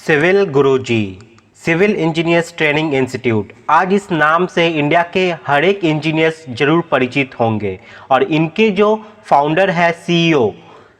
Civil गुरुजी civil engineers training institute. आज इस नाम से इंडिया के हर एक इंजीनियर्स जरूर परिचित होंगे और इनके जो फाउंडर है सीईओ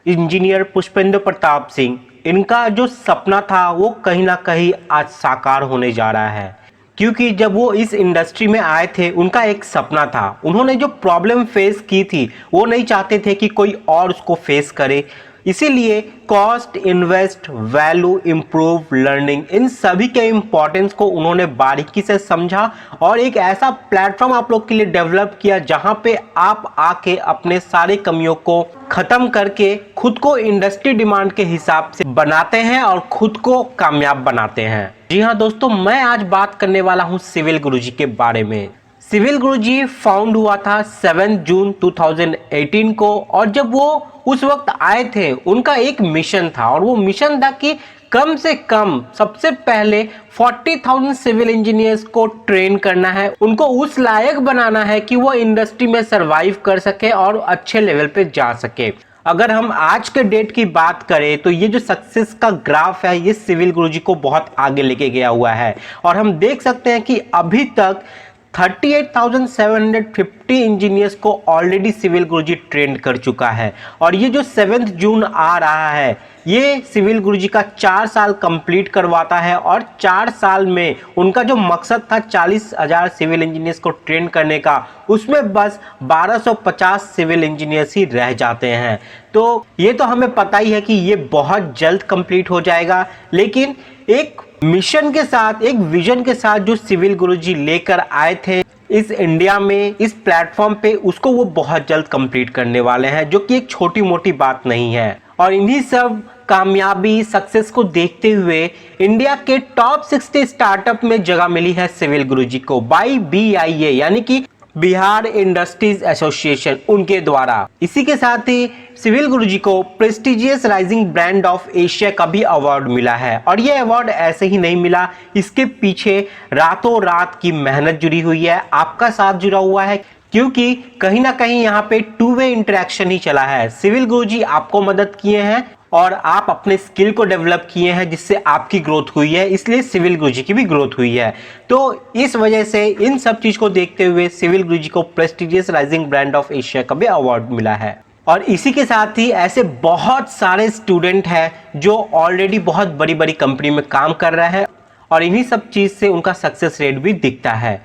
इंजीनियर पुष्पेंद्र प्रताप सिंह, इनका जो सपना था वो कहीं ना कहीं आज साकार होने जा रहा है। क्योंकि जब वो इस इंडस्ट्री में आए थे उनका एक सपना था। उन्होंने जो प्रॉब्लम फेस की थी वो नहीं चाहते थे कि कोई और उसको फेस करे। इसीलिए cost, invest, value, improve, learning, इन सभी के इम्पोर्टेंस को उन्होंने बारीकी से समझा और एक ऐसा प्लेटफॉर्म आप लोग के लिए डेवलप किया जहां पे आप आके अपने सारे कमियों को खत्म करके खुद को इंडस्ट्री डिमांड के हिसाब से बनाते हैं और खुद को कामयाब बनाते हैं। जी हाँ दोस्तों, मैं आज बात करने वाला हूँ सिविल गुरुजी के बारे में। सिविल गुरुजी फाउंड हुआ था 7 जून 2018 को और जब वो उस वक्त आए थे उनका एक मिशन था और वो मिशन था कि कम से कम सबसे पहले 40,000 सिविल इंजीनियर्स को ट्रेन करना है, उनको उस लायक बनाना है कि वो इंडस्ट्री में सरवाइव कर सके और अच्छे लेवल पे जा सके। अगर हम आज के डेट की बात करें तो ये जो सक्सेस का ग्राफ है ये सिविल गुरुजी को बहुत आगे लेके गया हुआ है और हम देख सकते हैं कि अभी तक 38,750 इंजीनियर्स को ऑलरेडी सिविल गुरुजी ट्रेन कर चुका है। और ये जो 7 जून आ रहा है ये सिविल गुरुजी का 4 साल कंप्लीट करवाता है और 4 साल में उनका जो मकसद था 40,000 सिविल इंजीनियर्स को ट्रेन करने का, उसमें बस 1250 सिविल इंजीनियर्स ही रह जाते हैं। तो ये तो हमें पता ही है कि ये बहुत जल्द कंप्लीट हो जाएगा, लेकिन एक मिशन के साथ, एक विजन के साथ जो सिविल गुरुजी लेकर आए थे इस इंडिया में, इस प्लेटफॉर्म पे, उसको वो बहुत जल्द कंप्लीट करने वाले हैं, जो कि एक छोटी मोटी बात नहीं है। और इन्हीं सब कामयाबी, सक्सेस को देखते हुए इंडिया के टॉप 60 स्टार्टअप में जगह मिली है सिविल गुरुजी को बाय BIA, यानी कि बिहार इंडस्ट्रीज एसोसिएशन, उनके द्वारा। इसी के साथ ही सिविल गुरुजी को prestigious rising brand of Asia का भी अवार्ड मिला है। और ये अवार्ड ऐसे ही नहीं मिला, इसके पीछे रातों रात की मेहनत जुड़ी हुई है, आपका साथ जुड़ा हुआ है, क्योंकि कहीं ना कहीं यहाँ पे 2 वे इंटरेक्शन ही चला है। सिविल गुरुजी आपको मदद किए हैं और आप अपने स्किल को डेवलप किए हैं जिससे आपकी ग्रोथ हुई है, इसलिए सिविल गुरुजी की भी ग्रोथ हुई है। तो इस वजह से इन सब चीज को देखते हुए सिविल गुरुजी को prestigious rising brand of Asia का भी अवार्ड मिला है। और इसी के साथ ही ऐसे बहुत सारे स्टूडेंट हैं जो ऑलरेडी बहुत बड़ी बड़ी कंपनी में काम कर रहे हैं और इन्हीं सब चीज से उनका सक्सेस रेट भी दिखता है।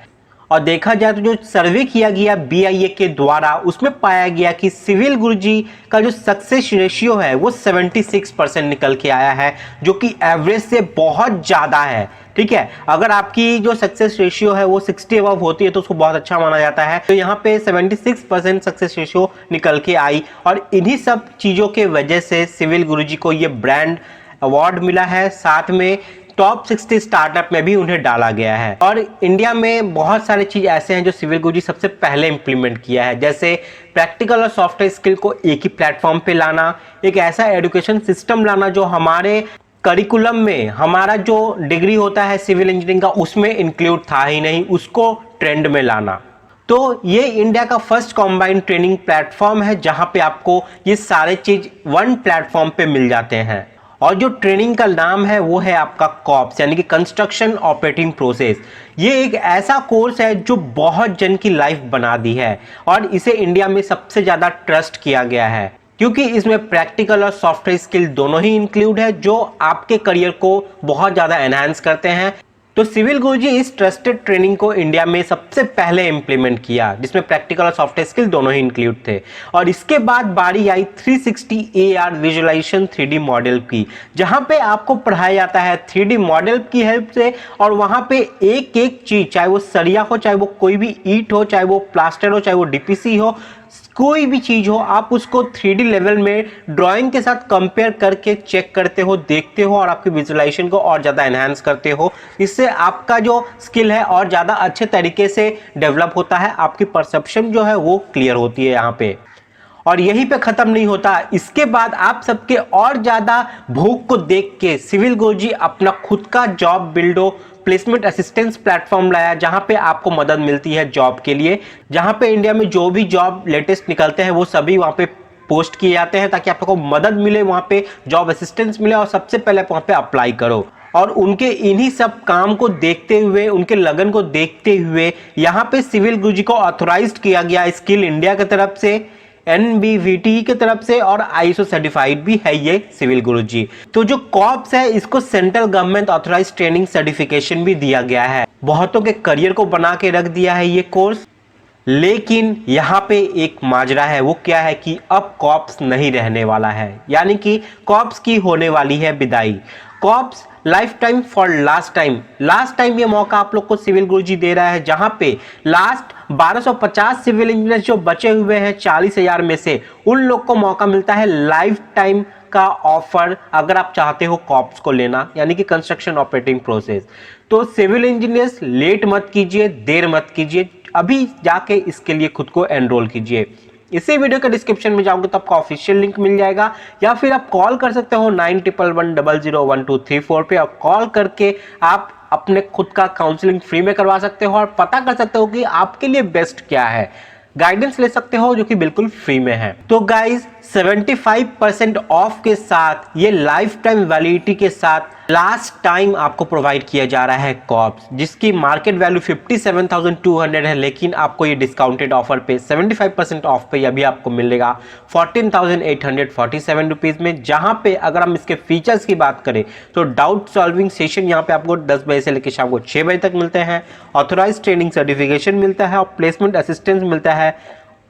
और देखा जाए तो जो सर्वे किया गया BIA के द्वारा, उसमें पाया गया कि सिविल गुरुजी का जो सक्सेस रेशियो है वो 76% निकल के आया है, जो कि एवरेज से बहुत ज़्यादा है। ठीक है, अगर आपकी जो सक्सेस रेशियो है वो 60 अबव होती है तो उसको बहुत अच्छा माना जाता है। तो यहाँ पे 76% सक्सेस रेशियो निकल के आई और इन्हीं सब चीज़ों के वजह से सिविल गुरुजी को ये ब्रांड अवार्ड मिला है। साथ में टॉप 60 स्टार्टअप में भी उन्हें डाला गया है। और इंडिया में बहुत सारे चीज ऐसे हैं जो सिविल गुरुजी सबसे पहले इंप्लीमेंट किया है, जैसे प्रैक्टिकल और सॉफ्टवेयर स्किल को एक ही प्लेटफॉर्म पे लाना, एक ऐसा एजुकेशन सिस्टम लाना जो हमारे करिकुलम में, हमारा जो डिग्री होता है सिविल इंजीनियरिंग का उसमें इंक्लूड था ही नहीं, उसको ट्रेंड में लाना। तो ये इंडिया का फर्स्ट कॉम्बाइंड ट्रेनिंग प्लेटफॉर्म है जहां पे आपको ये सारे चीज वन प्लेटफॉर्म पे मिल जाते हैं। और जो ट्रेनिंग का नाम है वो है आपका कॉप्स, यानी कि कंस्ट्रक्शन ऑपरेटिंग प्रोसेस। ये एक ऐसा कोर्स है जो बहुत जन की लाइफ बना दी है और इसे इंडिया में सबसे ज़्यादा ट्रस्ट किया गया है, क्योंकि इसमें प्रैक्टिकल और सॉफ्टवेयर स्किल दोनों ही इंक्लूड है जो आपके करियर को बहुत ज़्यादा एनहांस करते हैं। तो सिविल गुरुजी इस ट्रस्टेड ट्रेनिंग को इंडिया में सबसे पहले इंप्लीमेंट किया, जिसमें प्रैक्टिकल और सॉफ्टवेयर स्किल दोनों ही इंक्लूड थे। और इसके बाद बारी आई 360 AR विजुअलाइजेशन 3D मॉडल की, जहां पे आपको पढ़ाया जाता है 3D मॉडल की हेल्प से। और वहां पे एक एक चीज, चाहे वो सरिया हो, चाहे वो कोई भी ईंट हो, चाहे वो प्लास्टर हो, चाहे वो DPC हो, कोई भी चीज हो, आप उसको 3D लेवल में ड्राइंग के साथ कंपेयर करके चेक करते हो, देखते हो और आपकी विजुअलाइजेशन को और ज़्यादा एनहांस करते हो। इससे आपका जो स्किल है और ज़्यादा अच्छे तरीके से डेवलप होता है, आपकी परसेप्शन जो है वो क्लियर होती है यहाँ पे। और यहीं पे खत्म नहीं होता, इसके बाद आप सबके और ज़्यादा भूख को देख के सिविल गुरुजी अपना खुद का जॉब बिल्डो प्लेसमेंट असिस्टेंस प्लेटफॉर्म लाया, जहां पे आपको मदद मिलती है जॉब के लिए, जहां पे इंडिया में जो भी जॉब लेटेस्ट निकलते हैं वो सभी वहां पे पोस्ट किए जाते हैं ताकि आपको मदद मिले, वहां पे जॉब असिस्टेंस मिले और सबसे पहले वहां पे अप्लाई करो। और उनके इन्हीं सब काम को देखते हुए, उनके लगन को देखते हुए यहाँ पे सिविल गुरुजी को ऑथोराइज्ड किया गया स्किल इंडिया की तरफ से, NBVT की तरफ से और ISO सर्टिफाइड भी है ये सिविल गुरुजी। तो जो कॉप्स है इसको central government authorized training certification भी दिया गया है। बहुतों के करियर को बना के रख दिया है ये कोर्स। लेकिन यहाँ पे एक माजरा है, वो क्या है कि अब कॉप्स नहीं रहने वाला है, यानी कि कॉप्स की होने वाली है विदाई। Cops life time for last time ये मौका आप लोग को सिविल गुरुजी दे रहा है, जहां पे लास्ट 1250 सिविल इंजीनियर जो बचे हुए हैं 40,000 में से, उन लोग को मौका मिलता है लाइफ टाइम का ऑफर अगर आप चाहते हो कॉप्स को लेना, यानी कि कंस्ट्रक्शन ऑपरेटिंग प्रोसेस। तो सिविल इंजीनियर्स लेट मत कीजिए, देर मत कीजिए, अभी जाके इसके लिए खुद को एनरोल कीजिए। इसी वीडियो के डिस्क्रिप्शन में जाओगे तो आपको ऑफिशियल लिंक मिल जाएगा, या फिर आप कॉल कर सकते हो 9111001234 पे। आप कॉल करके आप अपने खुद का काउंसलिंग फ्री में करवा सकते हो और पता कर सकते हो कि आपके लिए बेस्ट क्या है, गाइडेंस ले सकते हो जो कि बिल्कुल फ्री में है। तो गाइज 75% ऑफ के साथ, ये लाइफ टाइम वैलिडिटी के साथ लास्ट टाइम आपको प्रोवाइड किया जा रहा है कॉप्स, जिसकी मार्केट वैल्यू 57,200 है, लेकिन आपको ये डिस्काउंटेड ऑफर पे 75% ऑफ पे अभी आपको मिलेगा 14,847 रुपीज में। जहां पे अगर हम इसके फीचर्स की बात करें तो डाउट सॉल्विंग सेशन यहाँ पे आपको 10 बजे से लेकर शाम को 6 बजे तक मिलते हैं, ऑथोराइज ट्रेनिंग सर्टिफिकेशन मिलता है और प्लेसमेंट असिस्टेंस मिलता है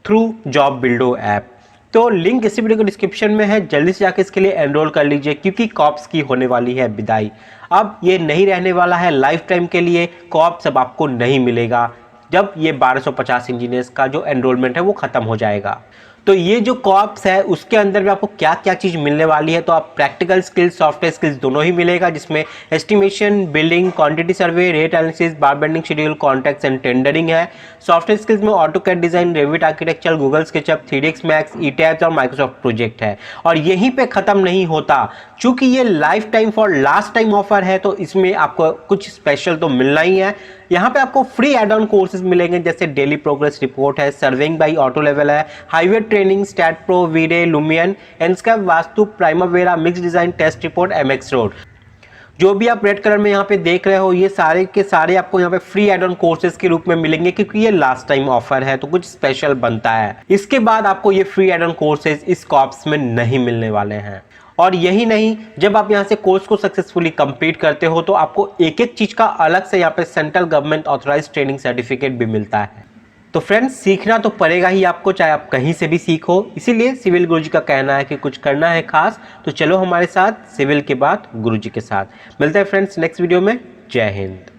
थ्रू जॉब बिल्डो ऐप। तो लिंक इसी वीडियो के डिस्क्रिप्शन में है, जल्दी से जाकर इसके लिए एनरोल कर लीजिए, क्योंकि कॉप्स की होने वाली है विदाई। अब ये नहीं रहने वाला है लाइफ टाइम के लिए, कॉप्स अब आपको नहीं मिलेगा जब ये 1250 इंजीनियर्स का जो एनरोलमेंट है वो खत्म हो जाएगा। तो ये जो कॉप्स है उसके अंदर में आपको क्या क्या चीज़ मिलने वाली है, तो आप प्रैक्टिकल स्किल्स, सॉफ्टवेयर स्किल्स दोनों ही मिलेगा, जिसमें estimation, building, quantity survey, rate analysis, bar bending schedule, contracts and tendering है। सॉफ्टवेयर स्किल्स में AutoCAD design, Revit architecture, Google SketchUp, 3ds Max, ETABS और माइक्रोसॉफ्ट प्रोजेक्ट है। और यहीं पे खत्म नहीं होता, चूंकि ये life time for last time offer है तो इसमें आपको कुछ स्पेशल तो मिलना ही है। यहाँ पे आपको फ्री एड ऑन कोर्सेज मिलेंगे, जैसे डेली प्रोग्रेस रिपोर्ट है, सर्विंग बाई ऑटो लेवल है, हाईवे ट्रेनिंग, स्टैट प्रो, वीडे, Lumion, Enscape, Vastu, Primavera, mix design, test report, MX road. जो भी आप रेड कलर में यहाँ पे देख रहे हो, ये सारे के सारे आपको यहाँ पे फ्री एड ऑन कोर्सेज के रूप में मिलेंगे, क्योंकि ये लास्ट टाइम ऑफर है तो कुछ स्पेशल बनता है। इसके बाद आपको ये फ्री एड ऑन कोर्सेज इस कॉप्स में नहीं मिलने वाले हैं। और यही नहीं, जब आप यहाँ से कोर्स को सक्सेसफुली कंप्लीट करते हो तो आपको एक एक चीज का अलग से यहाँ पे central government authorised training certificate भी मिलता है। तो फ्रेंड्स, सीखना तो पड़ेगा ही आपको, चाहे आप कहीं से भी सीखो। इसीलिए सिविल गुरुजी का कहना है कि कुछ करना है खास तो चलो हमारे साथ सिविल के बाद गुरुजी के साथ। मिलते हैं फ्रेंड्स नेक्स्ट वीडियो में। जय हिंद।